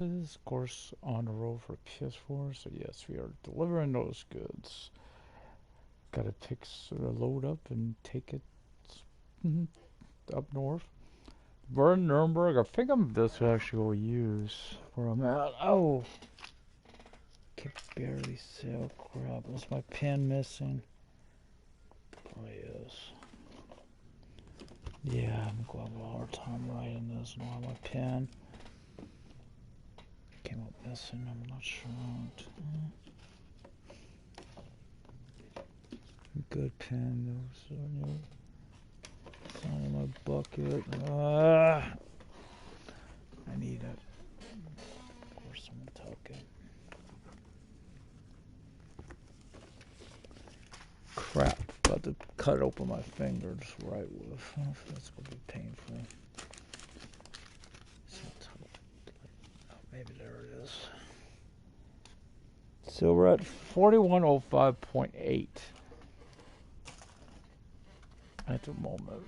Of course, on the road for PS4. So yes, we are delivering those goods. Gotta pick sort of load up and take it up north. Burn Nuremberg. I think I'm this actually will use where I'm at. Oh, can barely see. Oh crap! Was my pen missing? Oh yes. Yeah, I'm going to have a hard time writing this. I don't have my pen. Came up missing. I'm not sure. Good pen though. So new. It's not in my bucket. I need it. Of course, I'm gonna talk it. Crap! About to cut open my finger just right with. Oh, that's gonna be painful. Oh, maybe there it is. So we're at 4105.8 at the moment.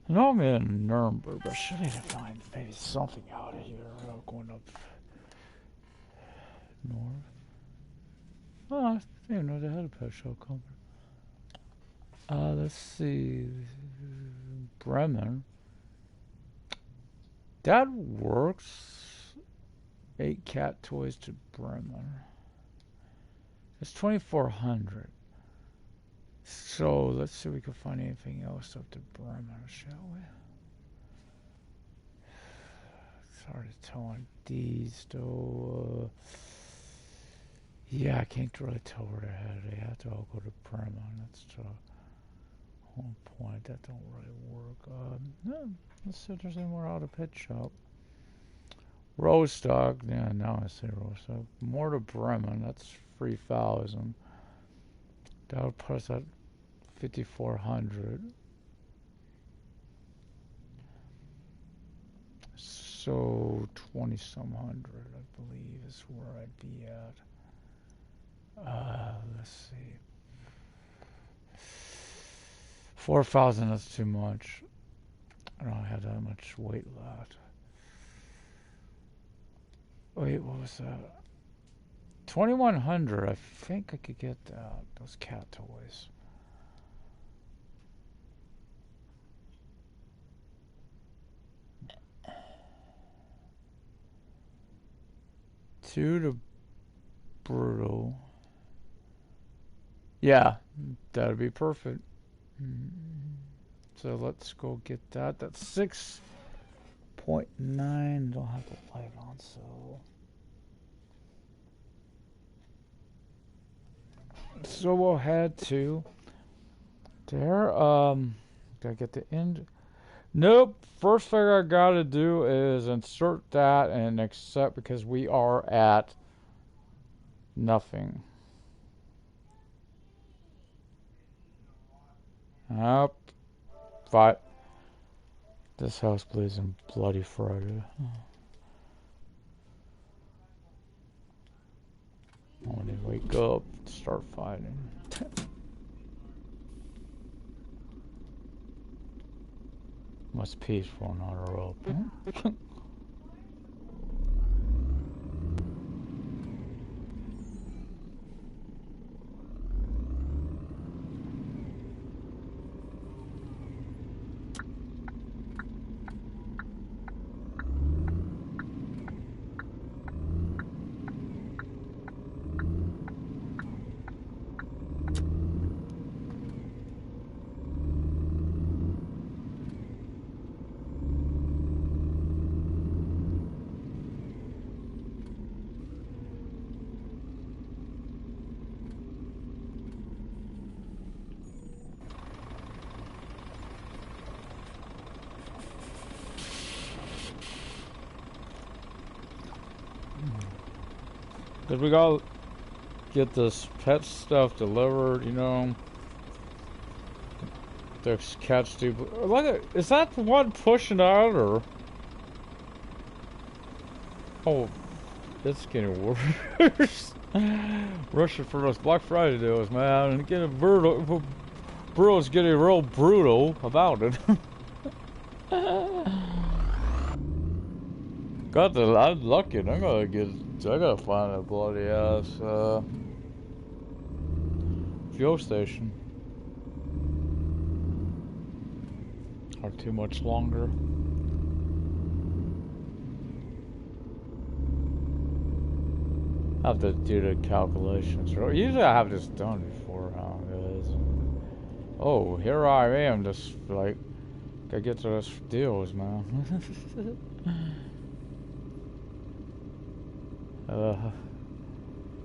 No, I'm in Nuremberg, but I should have find maybe something out of here. Going up north. Oh, I didn't know they had a pet show coming. Let's see. Bremen. That works. 8 cat toys to Bremen. It's 2,400. So let's see if we can find anything else up to Bremen, shall we? It's hard to tell on these, though. Yeah, I can't really tell where they're headed. They have to all go to Bremen. That's the whole point. That don't really work. Let's see if there's any more out of pet shop. Rostock. Yeah, now I say Rostock. More to Bremen. That's 3,000. That would put us at 5,400. So 20-some hundred, I believe, is where I'd be at. Let's see. 4,000, that's too much. I don't have that much weight left. Wait, what was that? 2,100. I think I could get that. Those cat toys. Two to Brutal. Yeah, that'd be perfect. So let's go get that. That's 6.9. Don't have the light on, so. So we'll head to there. Gotta get the end. Nope. First thing I gotta do is insert that and accept because we are at nothing. Up. Fight. This house blazing bloody Friday. When they wake up, start fighting. Must peaceful, not a rope. Cause we gotta get this pet stuff delivered, you know. There's cats do. Look, is that the one pushing out, or? Oh, it's getting worse. Rushing for those Black Friday deals, man, and getting brutal. Bro's getting real brutal about it. I'm lucky. I gotta find a bloody ass fuel station. Or too much longer. I have to do the calculations. Usually I have this done before, guys. Oh, here I am, just like, gotta get to those deals, man.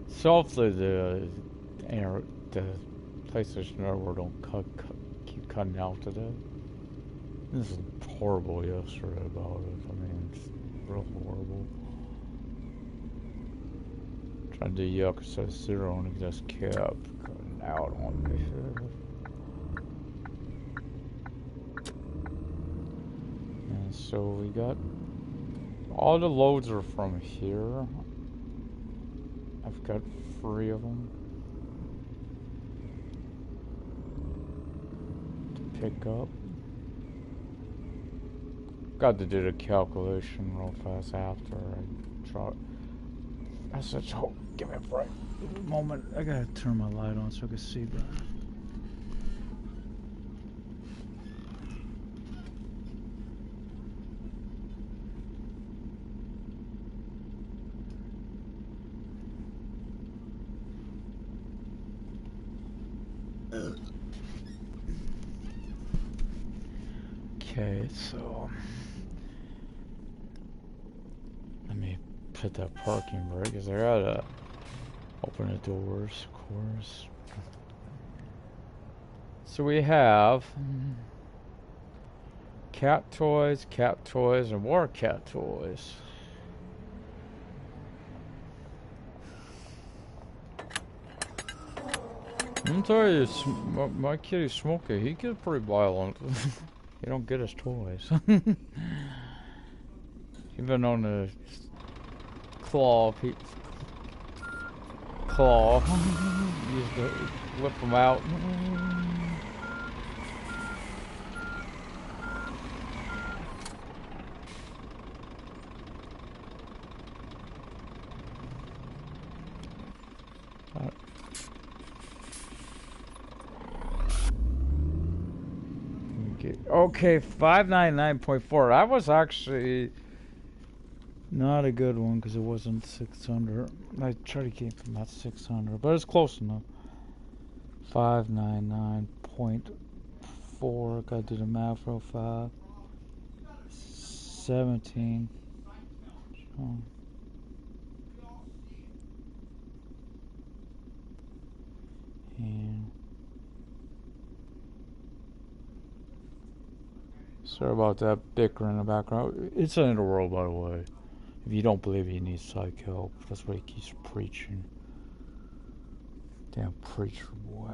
So hopefully the PlayStation Network don't keep cutting out today. This is horrible yesterday about it. I mean, it's real horrible. Trying to do yuck instead of zero, and it just kept cutting out on me. And so we got all the loads are from here. I've got 3 of them to pick up. Got to do the calculation real fast after I try. I said, oh, give me a break. A moment. I gotta turn my light on so I can see better. Okay, so let me put that parking brake because I gotta open the doors, of course. So we have cat toys, and more cat toys. I'm telling you, my kitty Smokey, he gets pretty violent. He don't get his toys. Even on the claw, used to whip them out. Okay, 599.4. That was actually not a good one because it wasn't 600. I tried to keep from about 600, but it's close enough. 599.4. Gotta do the math real fast. 17. Oh. And sorry about that bicker in the background. It's the end of the world, by the way. If you don't believe he needs psych help, that's why he keeps preaching. Damn preacher boy.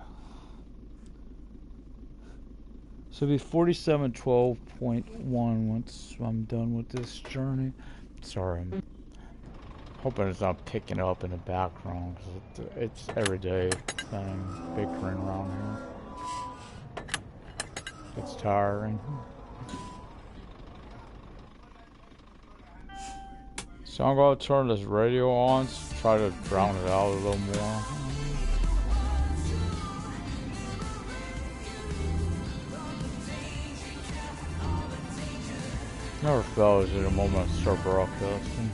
So it'll be 4712.1 once I'm done with this journey. Sorry, I'm hoping it's not picking up in the background. Cause it's every day bickering around here. It's tiring. So I'm going to turn this radio on, try to drown it out a little more. Never felt it in a moment of start broadcasting.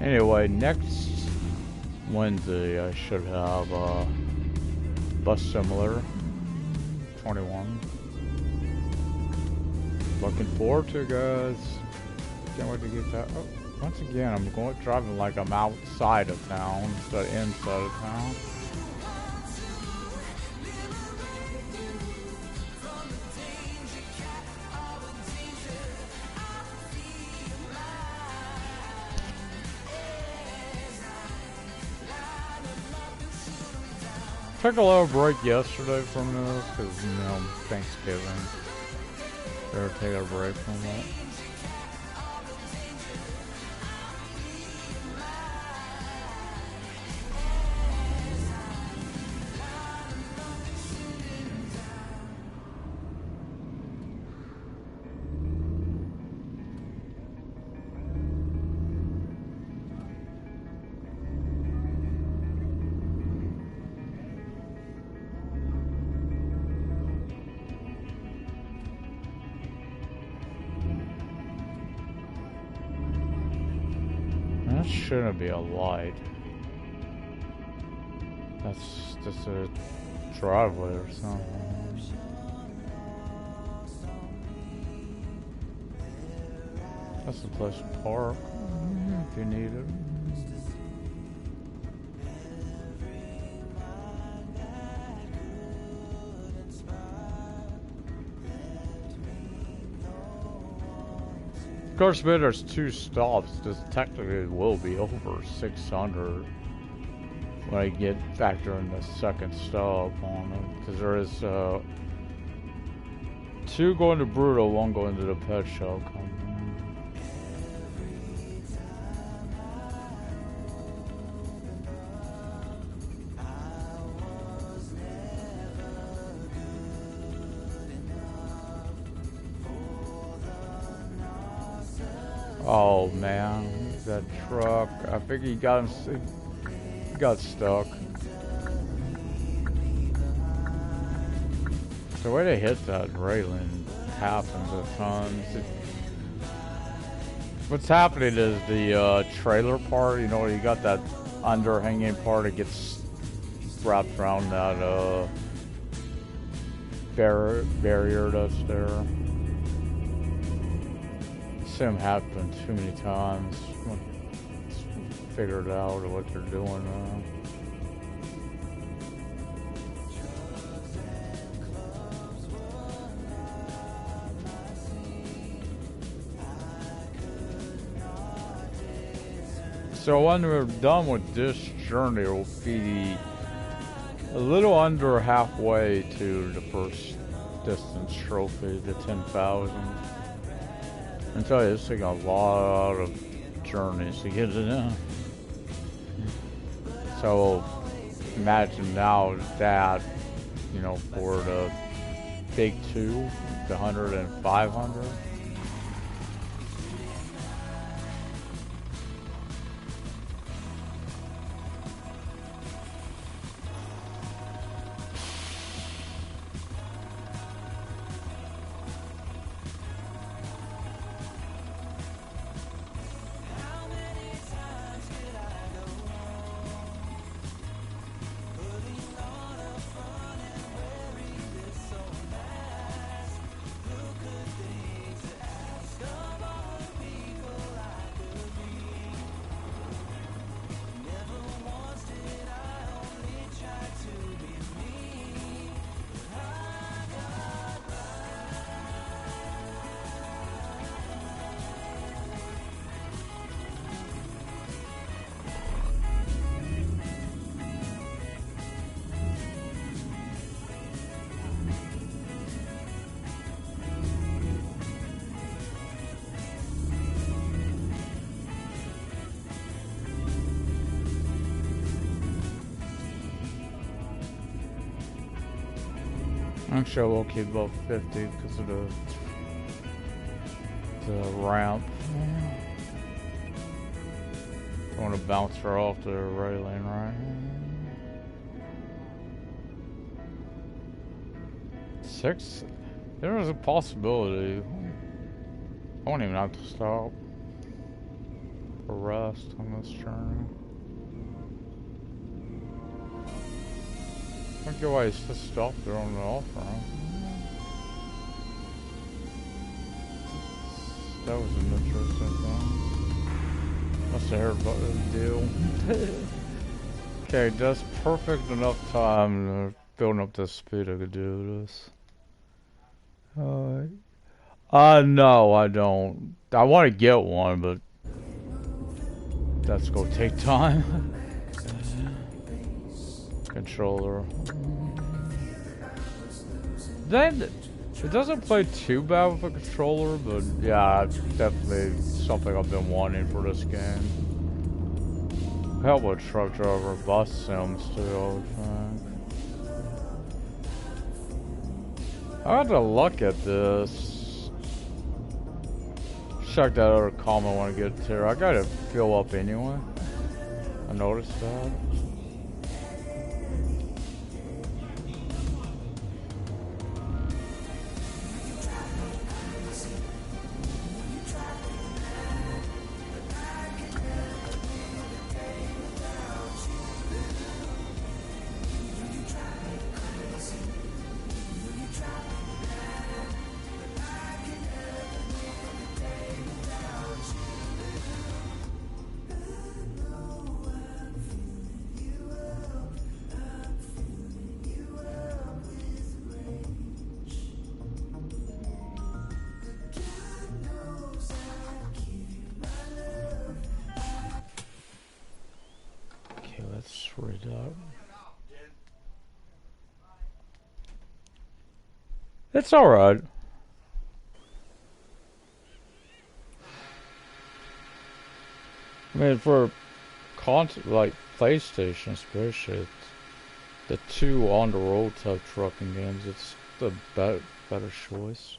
Anyway, next Wednesday I should have Bus Simulator 21. Looking forward to it, guys. Can't wait to get that. Oh, once again, I'm driving like I'm outside of town instead of inside of town. Took a little break yesterday from this because, you know, Thanksgiving. Better take a break from that. That shouldn't be a light. That's just a driveway or something. That's the place to park if you need it. Of course, but there's 2 stops. This technically will be over 600 when I get factor in the second stop on it, because there is 2 going to Bruto, 1 going to the pet shop. Oh man, that truck! I think he got stuck. The way they hit that railing happens at times. What's happening is the trailer part, you know, you got that underhanging part that gets wrapped around that barrier that's there. Seen them happen too many times. Figured out what they're doing now. So when we're done with this journey, we'll be a little under halfway to the first distance trophy, the 10,000. I tell you, it's taking a lot of journeys to get it in. So imagine now that, you know, for the big 2, the 100 and 500. Actually, I will keep above 50 because of the ramp. I want to bounce her off the railing, right? 6? There is a possibility. I won't even have to stop for rest on this journey. I don't get why he's just stopped there on the off-ramp. That was an interesting thing. Must have heard about the deal. Okay, that's perfect enough time to building up the speed I could do this. No, I don't. I want to get one, but that's gonna take time. controller. Then it doesn't play too bad with a controller, but yeah, it's definitely something I've been wanting for this game. Help with truck driver, bus sims too, I would think. I had to look at this. Check that other comment when I get here. I gotta fill up anyway. I noticed that. Read out. It's alright. I mean, for like PlayStation especially, the two on-the-road type trucking games, it's the better choice.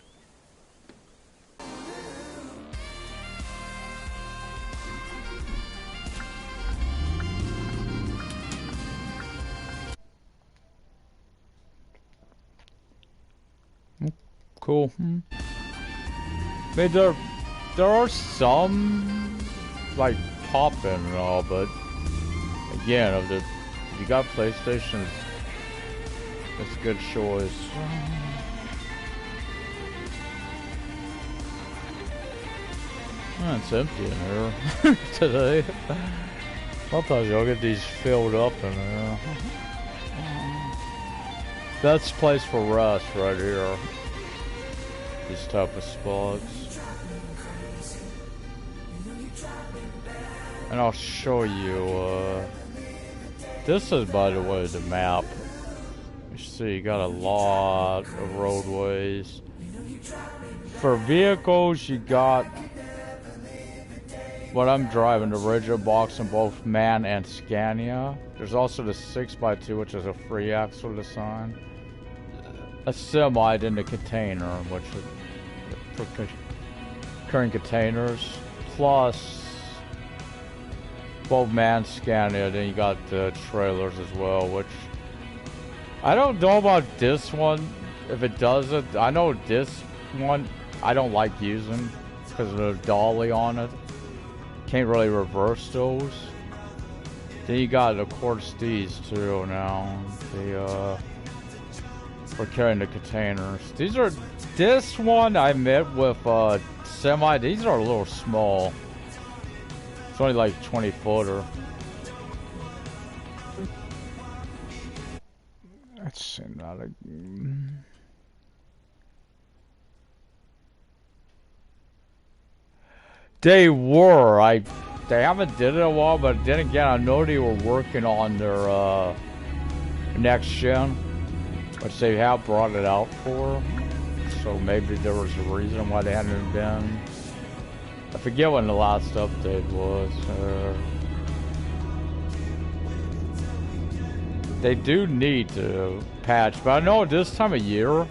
Cool. I mean, there are some like popping and all, but again, if you got PlayStation, it's a good choice. Oh, it's empty in here today. Sometimes you'll get these filled up in there. That's place for rest right here. These type of spots. And I'll show you, this is, by the way, the map. You see, you got a lot of roadways. For vehicles, you got what I'm driving, the rigid box in both MAN and Scania. There's also the 6x2, which is a free axle design. A semi in the container, which is for current containers, plus both MAN, Scania. Then you got the trailers as well, which I don't know about this one. If it does it, I know this one I don't like using because of the dolly on it. Can't really reverse those. Then you got, of course, these two now. The for carrying the containers. These are, this one I met with semi. These are a little small. It's only like 20-footer. Let's see, not a. They were. They haven't did it in a while, but then again, I know they were working on their next gen, which they have brought it out for. So maybe there was a reason why they hadn't been. I forget when the last update was. They do need to patch, but I know this time of year,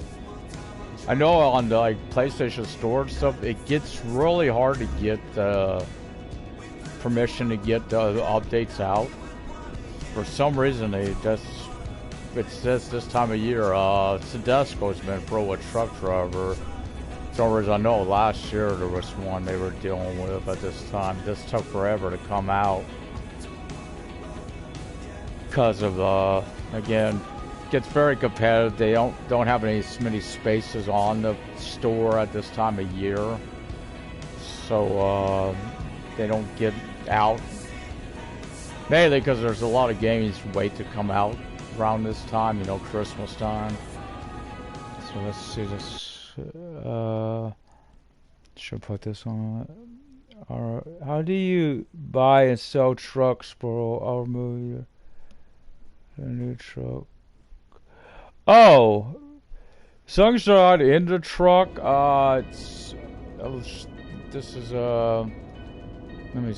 I know on the like PlayStation Store and stuff, it gets really hard to get permission to get the updates out. For some reason, it says this time of year, Tedesco's been pro a truck driver. For some reason, I know last year there was one they were dealing with at this time. This took forever to come out because of again, gets very competitive. They don't have many spaces on the store at this time of year, so they don't get out. Mainly because there's a lot of games wait to come out around this time, you know, Christmas time. So let's see this. Should put this on. Alright, how do you buy and sell trucks for our movie? A new truck. Oh! Sunshine in the truck. This is, let me,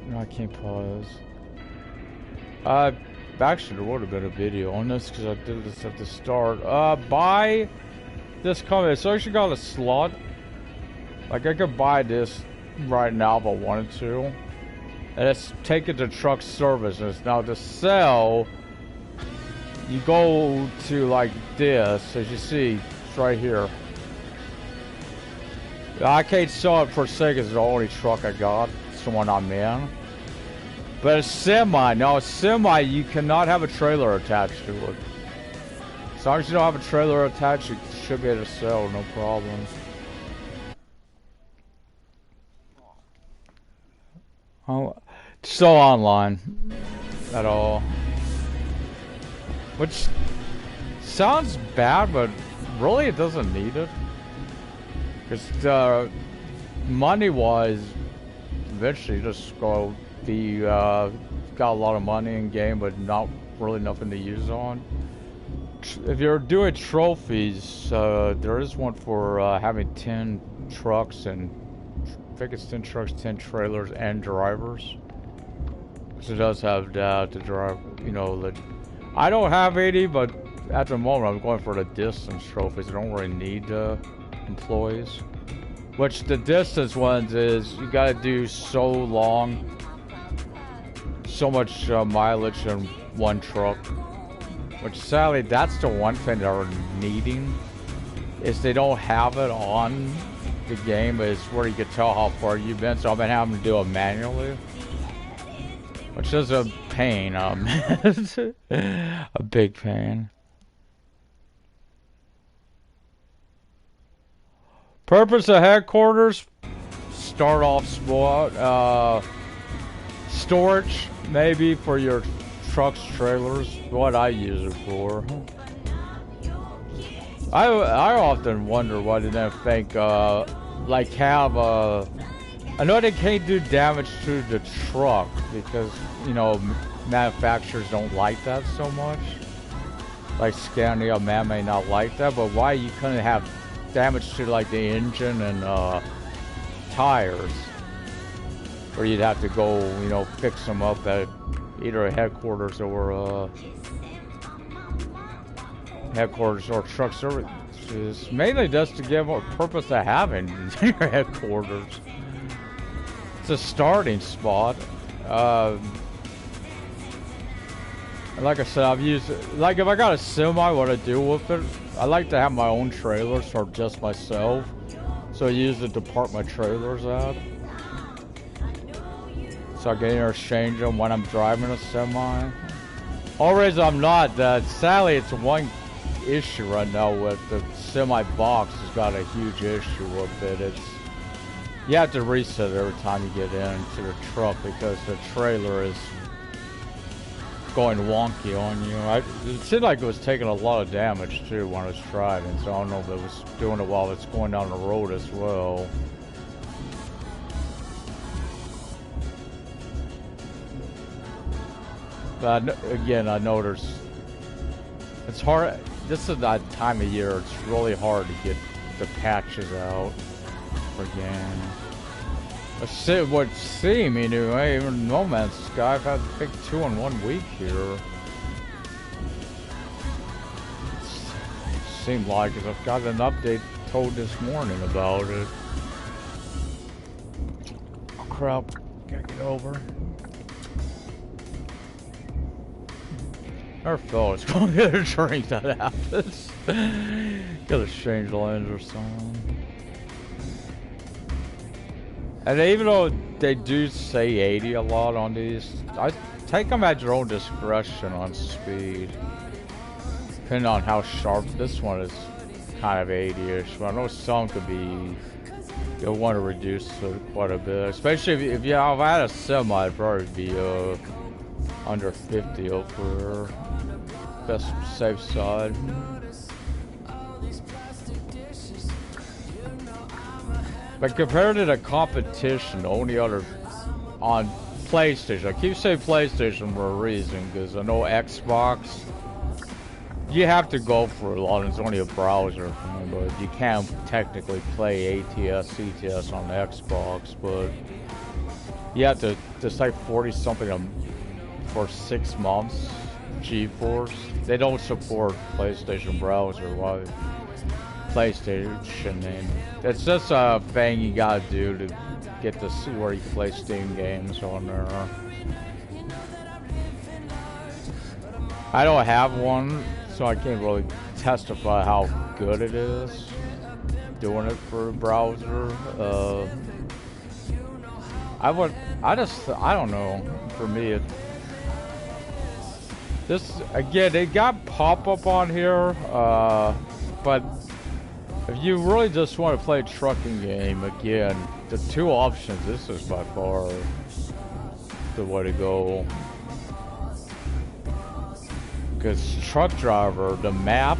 no, I can't pause. Actually, there would have been a video on this because I did this at the start. Buy this company. It's actually got a slot. Like, I could buy this right now if I wanted to. And it's take it to truck services. Now, to sell, you go to like this, as you see, it's right here. I can't sell it per se because it's the only truck I got. It's the one I'm in. But a semi, now a semi, you cannot have a trailer attached to it. As long as you don't have a trailer attached, you should be able to sell, no problem. Oh, it's still online at all. Which sounds bad, but really it doesn't need it. Because money-wise, eventually you just go be got a lot of money in game, but not really nothing to use on. If you're doing trophies, there is one for having 10 trucks and I think it's 10 trucks, 10 trailers, and drivers. So it does have that to drive, you know. I don't have 80, but at the moment I'm going for the distance trophies. I don't really need employees. Which the distance ones is you gotta do so long, so much mileage in one truck. Which sadly, that's the one thing they're needing, is they don't have it on the game, is where you can tell how far you've been. So I've been having to do it manually, which is a pain. A big pain. Purpose of headquarters: start off small. Storage, maybe for your trucks, trailers. What I use it for. I often wonder why they didn't think like have a. I know they can't do damage to the truck because, you know, manufacturers don't like that so much. Like Scania, man, may not like that, but why you couldn't have damage to like the engine and tires, where you'd have to go, you know, fix them up at either a headquarters or truck services. Mainly just to give a purpose of having your headquarters. It's a starting spot. Like I said, I've used it. Like if I got a semi, what I do with it, I like to have my own trailers for just myself. So I use it to park my trailers out. So I can interchange them when I'm driving a semi. Always I'm not. Sadly, it's one issue right now with the semi box. Has got a huge issue with it. It's you have to reset it every time you get into the truck because the trailer is going wonky on you. It seemed like it was taking a lot of damage too when I was driving, so I don't know if it was doing it while it's going down the road as well. But again, I know it's hard. This is that time of year. It's really hard to get the patches out for games. It would seem, anyway, even No Man's Sky, I've had to pick 2 in 1 week here. It seemed like, because I've got an update told this morning about it. Oh, crap. Gotta get over. Our fella's going to get a drink that happens. Gotta change lanes or something. And even though they do say 80 a lot on these, I take them at your own discretion on speed. Depending on how sharp. This one is kind of 80-ish, but I know some could be, you'll want to reduce it quite a bit. Especially if you have had a semi, it'd probably be under 50 over best safe side. But compared to the competition, the only other on PlayStation. I keep saying PlayStation for a reason, because I know Xbox, you have to go for a lot. It's only a browser thing, but you can technically play ATS, CTS on the Xbox, but you have to, it's like 40 something for 6 months. GeForce, they don't support PlayStation browser. Why? PlayStation, and it's just a thing you gotta do to get to see where you can play Steam games on there. I don't have one, so I can't really testify how good it is doing it for a browser. I don't know. For me, this again, they got pop-up on here, but if you really just want to play a trucking game, again, the two options, this is by far the way to go. Because Truck Driver, the map,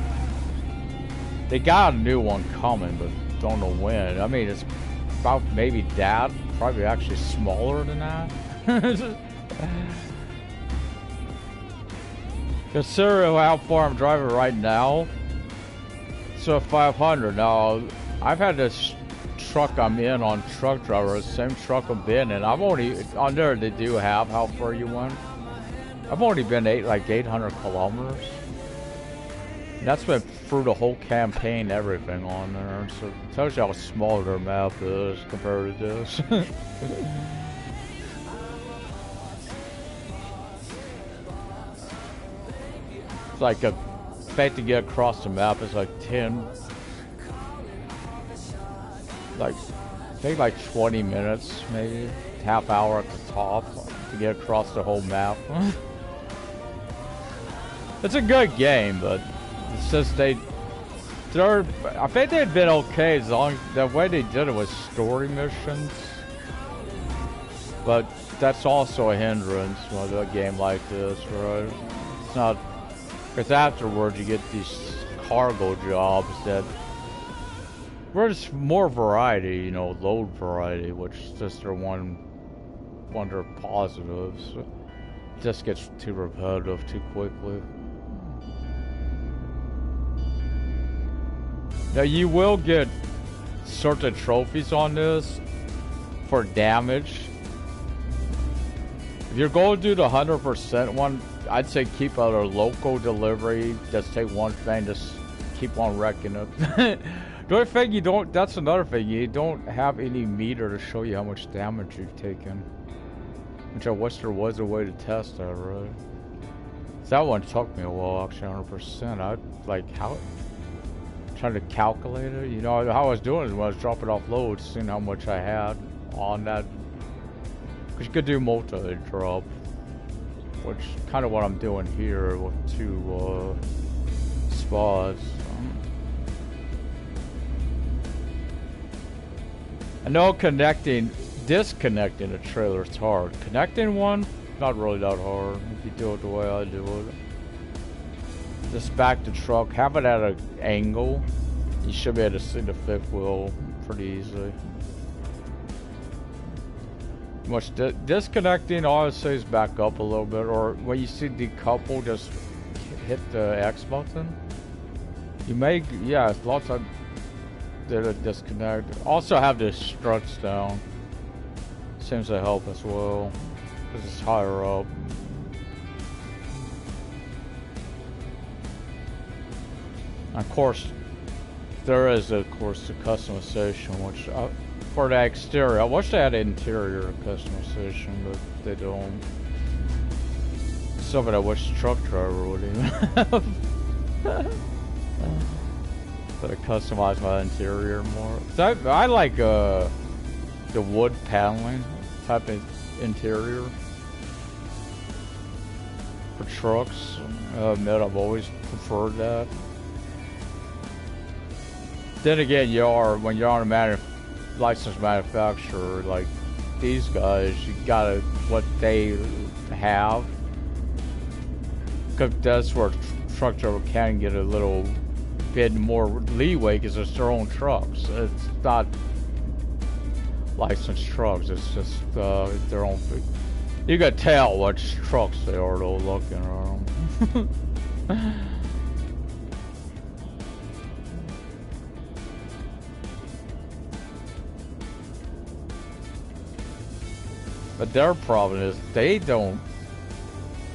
they got a new one coming, but don't know when. I mean, it's about maybe that, probably actually smaller than that. Consider how far I'm driving right now. So 500. Now, I've had this truck I'm in on Truck Driver, the same truck I've been in. I've only, on there they do have how far you went. I've only been like 800 kilometers. And that's been through the whole campaign, everything on there. So it tells you how small their map is compared to this. It's like a fact to get across the map is like 10, like I think like 20 minutes, maybe half hour at the top to get across the whole map. It's a good game, but it's just I think they'd been okay as long as the way they did it was story missions. But that's also a hindrance with a game like this, right? It's not. Because afterwards you get these cargo jobs that where there's more variety, you know, load variety, which is just their one of their positives. It just gets too repetitive too quickly. Now you will get certain trophies on this for damage. If you're going to do the 100% one, I'd say keep out a local delivery. Just take one thing, just keep on wrecking it. The only thing you don't, that's another thing, you don't have any meter to show you how much damage you've taken. Which I wish there was a way to test that, right? So that one took me a while, actually, 100%. I'd like, how, trying to calculate it. You know, how I was doing is when I was dropping off loads, seeing how much I had on that. Because you could do multi-drop. Which is kind of what I'm doing here with two spots. I know disconnecting a trailer is hard. Connecting one, not really that hard if you do it the way I do it. Just back the truck, have it at an angle. You should be able to see the fifth wheel pretty easily. Much disconnecting, all I say is back up a little bit, or when you see decouple, just hit the X button. You may, yeah, lots of did a disconnect. Also have the struts down. Seems to help as well, because it's higher up. Of course, there is, of course, the customization, which for the exterior, I wish they had interior customization, but they don't. Something I wish Truck Driver would even have. But I customize my interior more. So I like the wood paneling type of interior for trucks. I admit I've always preferred that. Then again, when you're on a licensed manufacturer like these guys, you gotta what they have, because that's where Truck Driver can get a little bit more leeway because it's their own trucks. It's not licensed trucks. It's just their own You can tell which trucks they are though looking at them. But their problem is they don't.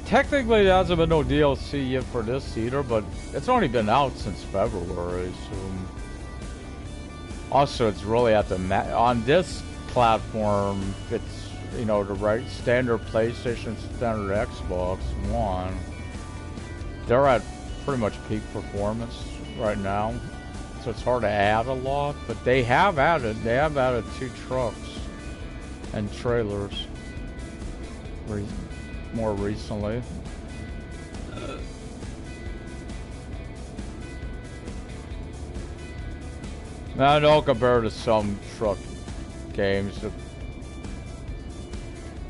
Technically, there hasn't been no DLC yet for this either, but it's only been out since February. So also, it's really at the on this platform. It's, you know, the right standard PlayStation, standard Xbox One. They're at pretty much peak performance right now, so it's hard to add a lot. But they have added 2 trucks and trailers more recently. Now, don't compare to some truck games.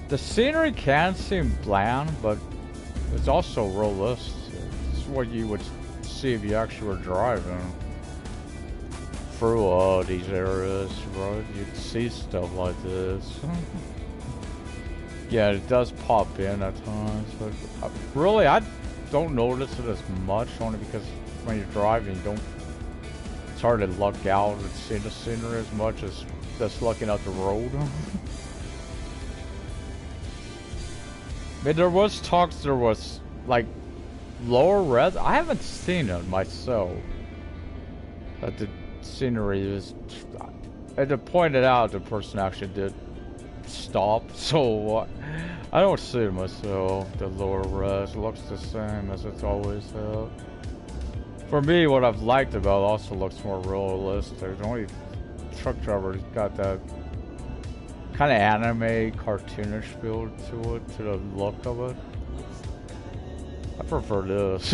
The scenery can seem bland, but it's also realistic. It's what you would see if you actually were driving through all these areas, right? You'd see stuff like this. Yeah, it does pop in at times, but really, I don't notice it as much, only because when you're driving, it's hard to look out and see the scenery as much as just looking out the road. I mean, there was talks, there was, like, lower res. I haven't seen it myself. But the scenery is... And to point it out, the person actually did stop, so I don't see it myself. The lower res looks the same as it's always had. For me, what I've liked about it also looks more realistic. The only truck driver's got that kind of anime, cartoonish feel to it, to the look of it. I prefer this.